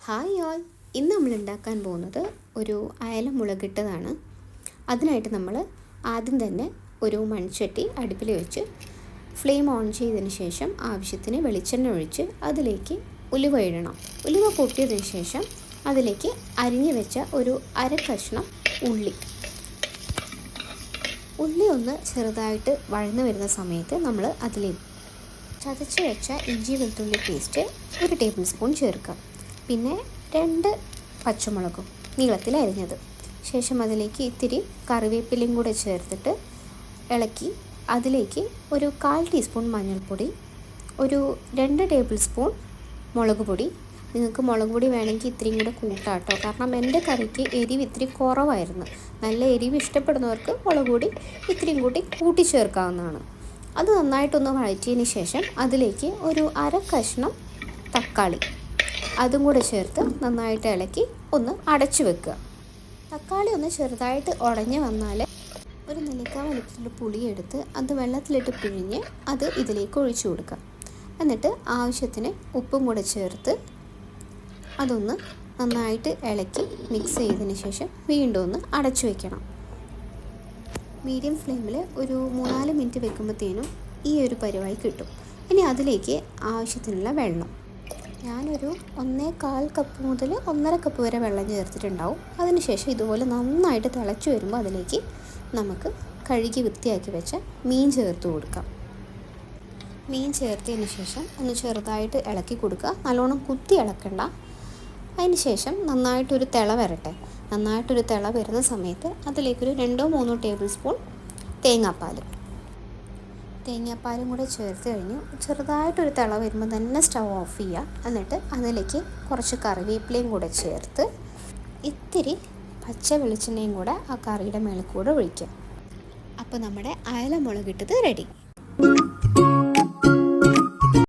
Hi all, ഇന്ന് നമ്മൾ ഉണ്ടാക്കാൻ പോകുന്നത് ഒരു അയല മുളകിട്ടതാണ്. അതിനായിട്ട് നമ്മൾ ആദ്യം തന്നെ ഒരു മൺചട്ടി അടുപ്പിൽ വെച്ച് ഫ്ലെയിം ഓൺ ചെയ്തതിന് ശേഷം ആവശ്യത്തിന് വെളിച്ചെണ്ണ ഒഴിച്ച് അതിലേക്ക് ഉലുവ ഇടണം. ഉലുവ പൊട്ടിയതിന് ശേഷം അതിലേക്ക് അരിഞ്ഞു വെച്ച ഒരു അര കഷ്ണം ഉള്ളി ഒന്ന് ചെറുതായിട്ട് വഴന്നു വരുന്ന സമയത്ത് നമ്മൾ അതിലേക്ക് ചതച്ച് വെച്ച ഇഞ്ചി വെളുത്തുള്ളി പേസ്റ്റ് 1 ടേബിൾ സ്പൂൺ ചേർക്കുക. പിന്നെ 2 പച്ചമുളകും നീളത്തിൽ അരിഞ്ഞത്. ശേഷം അതിലേക്ക് ഇത്തിരി കറിവേപ്പിലയും കൂടെ ചേർത്തിട്ട് ഇളക്കി അതിലേക്ക് ഒരു 1/4 ടീസ്പൂൺ മഞ്ഞൾപ്പൊടി, ഒരു 2 ടേബിൾ സ്പൂൺ മുളക് പൊടി. നിങ്ങൾക്ക് മുളക് പൊടി വേണമെങ്കിൽ ഇത്തിരിയും കൂടെ കൂട്ടാട്ടോ, കാരണം എൻ്റെ കറിക്ക് എരിവ് ഇത്തിരി കുറവായിരുന്നു. നല്ല എരിവ് ഇഷ്ടപ്പെടുന്നവർക്ക് മുളക് പൊടി ഇത്തിരിയും കൂട്ടി ചേർക്കാവുന്നതാണ്. അത് നന്നായിട്ടൊന്ന് വഴറ്റിയതിന് ശേഷം അതിലേക്ക് ഒരു അര കഷ്ണം തക്കാളി അതും കൂടെ ചേർത്ത് നന്നായിട്ട് ഇളക്കി ഒന്ന് അടച്ചു വെക്കുക. തക്കാളി ഒന്ന് ചെറുതായിട്ട് ഉടഞ്ഞ് വന്നാൽ ഒരു നെല്ലിക്ക വലിപ്പത്തിലുള്ള പുളിയെടുത്ത് അത് വെള്ളത്തിലിട്ട് പിഴിഞ്ഞ് അത് ഇതിലേക്ക് ഒഴിച്ചു കൊടുക്കുക. എന്നിട്ട് ആവശ്യത്തിന് ഉപ്പും കൂടെ ചേർത്ത് അതൊന്ന് നന്നായിട്ട് ഇളക്കി മിക്സ് ചെയ്തതിന് ശേഷം വീണ്ടും ഒന്ന് അടച്ചു വയ്ക്കണം. മീഡിയം ഫ്ലെയിമിൽ ഒരു 3-4 മിനിറ്റ് വെക്കുമ്പോഴത്തേനും ഈ ഒരു പരുവായി കിട്ടും. ഇനി അതിലേക്ക് ആവശ്യത്തിനുള്ള വെള്ളം ഞാനൊരു 1/4 കപ്പ് മുതൽ 1.5 കപ്പ് വരെ വെള്ളം ചേർത്തിട്ടുണ്ടാവും. അതിനുശേഷം ഇതുപോലെ നന്നായിട്ട് തിളച്ച് വരുമ്പോൾ അതിലേക്ക് നമുക്ക് കഴുകി വൃത്തിയാക്കി വെച്ച മീൻ ചേർത്ത് കൊടുക്കാം. മീൻ ചേർത്തതിന് ശേഷം ഒന്ന് ചെറുതായിട്ട് ഇളക്കി കൊടുക്കുക. നല്ലോണം കുത്തി ഇളക്കണ്ട. അതിന് ശേഷം നന്നായിട്ടൊരു തിള വരട്ടെ. നന്നായിട്ടൊരു തിള വരുന്ന സമയത്ത് അതിലേക്കൊരു 2-3 ടേബിൾ സ്പൂൺ തേങ്ങാപ്പാലും കൂടെ ചേർത്ത് കഴിഞ്ഞ് ചെറുതായിട്ടൊരു തിള വരുമ്പോൾ തന്നെ സ്റ്റൗ ഓഫ് ചെയ്യുക. എന്നിട്ട് അതിലേക്ക് കുറച്ച് കറിവേപ്പിലയും കൂടെ ചേർത്ത് ഇത്തിരി പച്ച വെളിച്ചെണ്ണയും കൂടെ ആ കറിയുടെ മേളിൽ കൂടെ ഒഴിക്കുക. അപ്പോൾ നമ്മുടെ അയല മുളകിട്ടത് റെഡി.